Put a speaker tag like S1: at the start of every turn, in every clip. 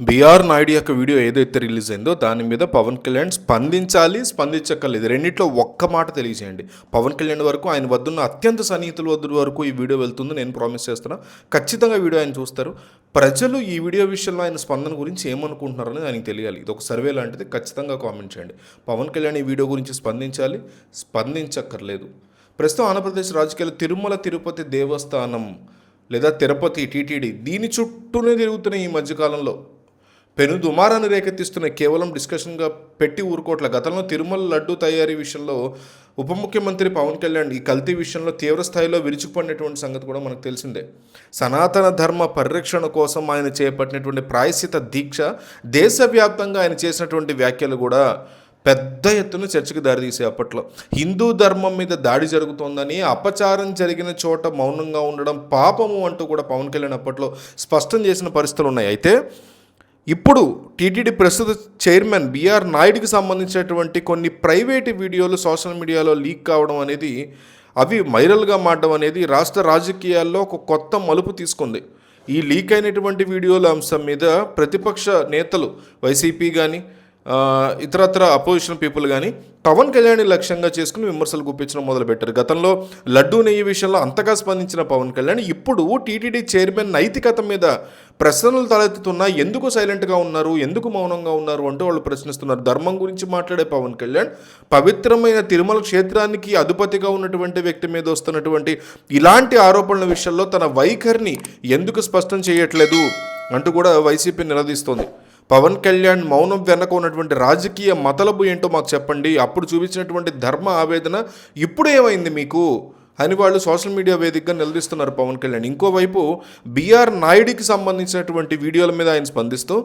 S1: BR Naidu యొక్క video ఏదైతే release అయిందో దాని మీద పవన్ కళ్యాణ్ స్పందించక్కర్లేదు. రెండిట్లో ఒక్క మాట తెలియజేయండి. పవన్ కళ్యాణ్ వరకు, ఆయన వద్దున్న అత్యంత సన్నిహితుల వరకు ఈ వీడియో వెళ్తుంది, నేను ప్రామిస్ చేస్తున్నా. ఖచ్చితంగా వీడియో ఆయన చూస్తారు. ప్రజలు ఈ వీడియో విషయంలో ఆయన స్పందన గురించి ఏమనుకుంటున్నారని ఆయనకు తెలియాలి. ఇది ఒక సర్వే లాంటిది. ఖచ్చితంగా కామెంట్ చేయండి. పవన్ కళ్యాణ్ ఈ వీడియో గురించి స్పందించక్కర్లేదు. ప్రస్తుతం ఆంధ్రప్రదేశ్ రాజకీయాలు తిరుమల తిరుపతి దేవస్థానం లేదా తిరుపతి టీటీడీ దీని చుట్టూనే తిరుగుతున్నాయి. ఈ మధ్యకాలంలో పెను దుమారాన్ని రేకెత్తిస్తున్నాయి. కేవలం డిస్కషన్గా పెట్టి ఊరుకోట్ల. గతంలో తిరుమల లడ్డు తయారీ విషయంలో ఉప ముఖ్యమంత్రి పవన్ కళ్యాణ్ ఈ కల్తీ విషయంలో తీవ్ర స్థాయిలో విరుచుకుపడినటువంటి సంగతి కూడా మనకు తెలిసిందే. సనాతన ధర్మ పరిరక్షణ కోసం ఆయన చేపట్టినటువంటి ప్రాయశ్చిత దీక్ష, దేశవ్యాప్తంగా ఆయన చేసినటువంటి వ్యాఖ్యలు కూడా పెద్ద ఎత్తున చర్చకు దారితీసే. అప్పట్లో హిందూ ధర్మం మీద దాడి జరుగుతోందని, అపచారం జరిగిన చోట మౌనంగా ఉండడం పాపము అంటూ కూడా పవన్ కళ్యాణ్ అప్పట్లో స్పష్టం చేసిన పరిస్థితులు ఉన్నాయి. అయితే ఇప్పుడు టీటీడీ ప్రస్తుత చైర్మన్ బీఆర్ నాయుడుకి సంబంధించినటువంటి కొన్ని ప్రైవేటు వీడియోలు సోషల్ మీడియాలో లీక్ కావడం అనేది, అవి వైరల్గా మారడం అనేది రాష్ట్ర రాజకీయాల్లో ఒక కొత్త మలుపు తీసుకుంది. ఈ లీక్ అయినటువంటి వీడియోల అంశం మీద ప్రతిపక్ష నేతలు వైసీపీ కానీ ఇతరత్ర అపోజిషన్ పీపుల్ కానీ పవన్ కళ్యాణ్ లక్ష్యంగా చేసుకుని విమర్శలు గుప్పించడం మొదలుపెట్టారు. గతంలో లడ్డూ నెయ్యి విషయంలో అంతగా స్పందించిన పవన్ కళ్యాణ్ ఇప్పుడు టీటీడీ చైర్మన్ నైతికత మీద ప్రశ్నలు తలెత్తుతున్నా, ఎందుకు సైలెంట్గా ఉన్నారు, ఎందుకు మౌనంగా ఉన్నారు అంటూ వాళ్ళు ప్రశ్నిస్తున్నారు. ధర్మం గురించి మాట్లాడే పవన్ కళ్యాణ్ పవిత్రమైన తిరుమల క్షేత్రానికి అధిపతిగా ఉన్నటువంటి వ్యక్తి మీద వస్తున్నటువంటి ఇలాంటి ఆరోపణల విషయంలో తన వైఖరిని ఎందుకు స్పష్టం చేయట్లేదు అంటూ కూడా వైసీపీ నిలదీస్తోంది. పవన్ కళ్యాణ్ మౌనం వెనక ఉన్నటువంటి రాజకీయ మతలబు ఏంటో మాకు చెప్పండి. అప్పుడు చూపించినటువంటి ధర్మ ఆవేదన ఇప్పుడు ఏమైంది మీకు అని వాళ్ళు సోషల్ మీడియా వేదికగా నిలదీస్తున్నారు పవన్ కళ్యాణ్. ఇంకోవైపు బీఆర్ నాయుడికి సంబంధించినటువంటి వీడియోల మీద ఆయన స్పందిస్తూ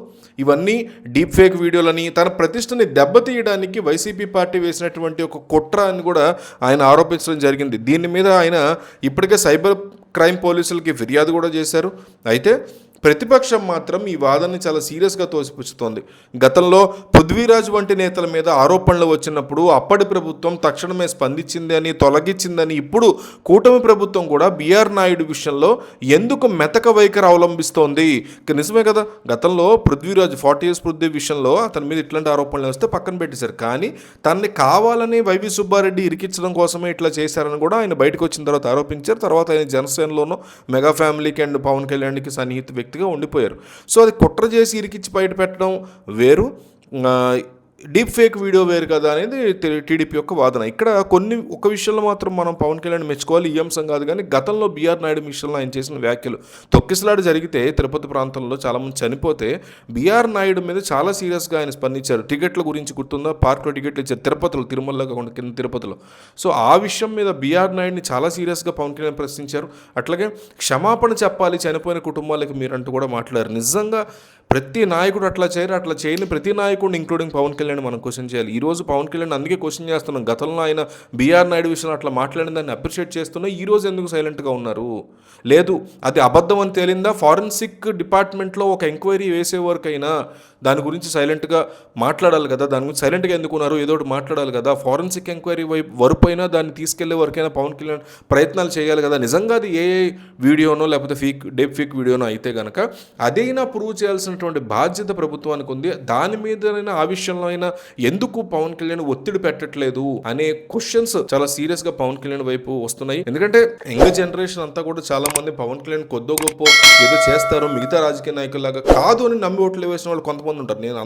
S1: ఇవన్నీ డీప్ ఫేక్ వీడియోలని, తన ప్రతిష్టని దెబ్బతీయడానికి వైసీపీ పార్టీ వేసినటువంటి ఒక కుట్ర అని కూడా ఆయన ఆరోపించడం జరిగింది. దీని మీద ఆయన ఇప్పటికే సైబర్ క్రైమ్ పోలీసులకి ఫిర్యాదు కూడా చేశారు. అయితే ప్రతిపక్షం మాత్రం ఈ వాదనని చాలా సీరియస్గా తోసిపుచ్చుతోంది. గతంలో పృథ్వీరాజ్ వంటి నేతల మీద ఆరోపణలు వచ్చినప్పుడు అప్పటి ప్రభుత్వం తక్షణమే స్పందించిందని, తొలగించిందని, ఇప్పుడు కూటమి ప్రభుత్వం కూడా బీఆర్ నాయుడు విషయంలో ఎందుకు మెతక వైఖరి అవలంబిస్తోంది? నిజమే కదా, గతంలో పృథ్వీరాజ్ 40 years పృథ్వీ విషయంలో అతని మీద ఇట్లాంటి ఆరోపణలు వస్తే పక్కన పెట్టేశారు. కానీ తనని కావాలని వైవి సుబ్బారెడ్డి ఇరికించడం కోసమే ఇట్లా చేశారని కూడా ఆయన బయటకు వచ్చిన తర్వాత ఆరోపించారు. తర్వాత ఆయన జనసేనలోనూ మెగా ఫ్యామిలీకి అండ్ పవన్ కళ్యాణ్కి సన్నిహిత వ్యక్తిగా ఉండిపోయారు. సో అది కుట్ర చేసి ఇరికిచ్చి బయట పెట్టడం వేరు, డీప్ ఫేక్ వీడియో వేరు కదా అనేది టీడీపీ యొక్క వాదన. ఇక్కడ ఒక విషయంలో మాత్రం మనం పవన్ కళ్యాణ్ మెచ్చుకోవాలి. ఈ అంశం కాదు కానీ గతంలో బీఆర్ నాయుడు విషయంలో ఆయన చేసిన వ్యాఖ్యలు, తొక్కిసలాట జరిగితే తిరుపతి ప్రాంతంలో చాలామంది చనిపోతే బీఆర్ నాయుడు మీద చాలా సీరియస్గా ఆయన స్పందించారు. టికెట్ల గురించి గుర్తుందా? పార్క్లో టికెట్లు ఇచ్చారు తిరుపతిలో, తిరుమలలో కాకుండా కింద తిరుపతిలో. సో ఆ విషయం మీద బీఆర్ నాయుడిని చాలా సీరియస్గా పవన్ కళ్యాణ్ ప్రశ్నించారు. అట్లాగే క్షమాపణ చెప్పాలి చనిపోయిన కుటుంబాలకి మీరంటూ కూడా మాట్లాడారు. నిజంగా ప్రతి నాయకుడు అట్లా చేయని ప్రతి నాయకుడిని ఇంక్లూడింగ్ పవన్ కళ్యాణ్ మనం క్వశ్చన్ చేయాలి. ఈరోజు పవన్ కళ్యాణ్ అందుకే క్వశ్చన్ చేస్తున్నాం. గతంలో ఆయన బీఆర్ నాయుడు విషయంలో అట్లా మాట్లాడిన దాన్ని అప్రిషియేట్ చేస్తున్నా, ఈరోజు ఎందుకు సైలెంట్గా ఉన్నారు? లేదు, అది అబద్ధం అని తేలిందా? ఫారెన్సిక్ డిపార్ట్మెంట్లో ఒక ఎంక్వైరీ వేసే వరకైనా దాని గురించి సైలెంట్గా మాట్లాడాలి కదా. దాని గురించి సైలెంట్గా ఎందుకున్నారు? ఏదో ఒకటి మాట్లాడాలి కదా. ఫారెన్సిక్ ఎంక్వైరీ వరపైనా దాన్ని తీసుకెళ్లే వరకైనా పవన్ కళ్యాణ్ ప్రయత్నాలు చేయాలి కదా. నిజంగా అది ఏ వీడియోనో లేకపోతే డీప్ ఫేక్ వీడియోనో అయితే కనుక అదైనా ప్రూవ్ చేయాల్సినటువంటి బాధ్యత ప్రభుత్వానికి ఉంది. దాని మీదైనా ఆ విషయంలో అయినా ఎందుకు పవన్ కళ్యాణ్ ఒత్తిడి పెట్టట్లేదు అనే క్వశ్చన్స్ చాలా సీరియస్గా పవన్ కళ్యాణ్ వైపు వస్తున్నాయి. ఎందుకంటే యంగ్ జనరేషన్ అంతా కూడా చాలా మంది పవన్ కళ్యాణ్ కొద్దో గొప్ప ఏదో చేస్తారు, మిగతా రాజకీయ నాయకుల్లాగా కాదు అని నమ్మి ఓట్లు వేసిన వాళ్ళు కొంతమంది ఉంటారు. నేను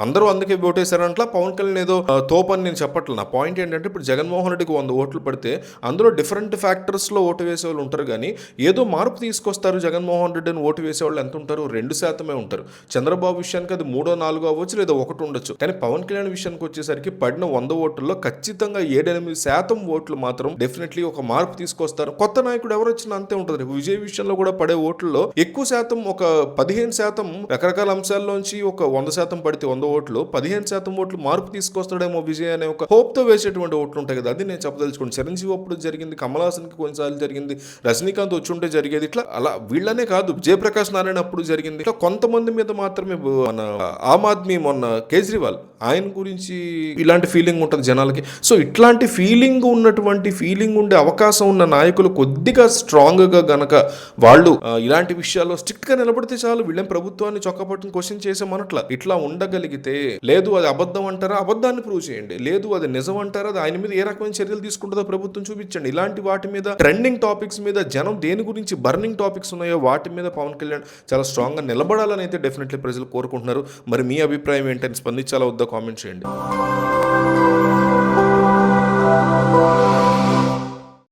S1: అందరూ అందుకే ఓటేశారంట్లా పవన్ కళ్యాణ్ ఏదో తోపని నేను చెప్పట్లేదు. నా పాయింట్ ఏంటంటే ఇప్పుడు జగన్మోహన్ రెడ్డికి 100 ఓట్లు పడితే అందులో డిఫరెంట్ ఫ్యాక్టర్స్లో ఓటు వేసే వాళ్ళు ఉంటారు. కానీ ఏదో మార్పు తీసుకొస్తారు జగన్మోహన్ రెడ్డిని ఓటు వేసేవాళ్ళు ఎంత ఉంటారు? 2% ఉంటారు. చంద్రబాబు విషయానికి అది 3, 4 అవ్వచ్చు, లేదా 1 ఉండొచ్చు. కానీ పవన్ కళ్యాణ్ విషయానికి వచ్చేసరికి పడిన 100 ఓట్లలో ఖచ్చితంగా 7-8% ఓట్లు మాత్రం డెఫినెట్లీ ఒక మార్పు తీసుకొస్తారు. కొత్త నాయకుడు ఎవరు వచ్చినా అంతే ఉంటుంది. విజయ్ విషయంలో కూడా పడే ఓట్లలో ఎక్కువ శాతం ఒక 15% రకరకాల అంశాల్లోంచి ఒక 100% పడితే 100 ఓట్లు 15% ఓట్లు మార్పు తీసుకొస్తాడేమో విజయ్ అనే ఒక హోప్తో వేసేటువంటి ఓట్లు ఉంటాయి కదా. అది నేను చెప్పదలుచుకోండి. చిరంజీవి అప్పుడు జరిగింది, కమల్ హాసన్కి కొన్నిసార్లు జరిగింది, రజనీకాంత్ వచ్చి ఉంటే జరిగేది. ఇట్లా అలా వీళ్ళనే కాదు, జయప్రకాష్ నారాయణ అప్పుడు జరిగింది. ఇట్లా కొంతమంది కొంతమంది మీద మాత్రమే మన ఆమ్ ఆద్మీ మొన్న కేజ్రీవాల్ ఆయన గురించి ఇలాంటి ఫీలింగ్ ఉంటుంది జనాలకి. సో ఇట్లాంటి ఫీలింగ్ ఉండే అవకాశం ఉన్న నాయకులు కొద్దిగా స్ట్రాంగ్గా గనక వాళ్ళు ఇలాంటి విషయాల్లో స్ట్రిక్ట్గా నిలబడితే చాలు. వీళ్ళేం ప్రభుత్వాన్ని చొక్కపట్టుని క్వశ్చన్ చేసామనట్ల. ఇట్లా ఉండగలిగితే, లేదు అది అబద్ధం అంటారా, అబద్ధాన్ని ప్రూవ్ చేయండి. లేదు అది నిజం అంటారా, అది ఆయన మీద ఏ రకమైన చర్యలు తీసుకుంటుందో ప్రభుత్వం చూపించండి. ఇలాంటి వాటి మీద, ట్రెండింగ్ టాపిక్స్ మీద, జనం దేని గురించి బర్నింగ్ టాపిక్స్ ఉన్నాయో వాటి మీద పవన్ కళ్యాణ్ చాలా స్ట్రాంగ్గా నిలబడాలని అయితే డెఫినెట్లీ ప్రజలు కోరుకుంటున్నారు. మరి మీ అభిప్రాయం ఏంటని స్పందించాలా వద్దా కామెంట్ చేయండి.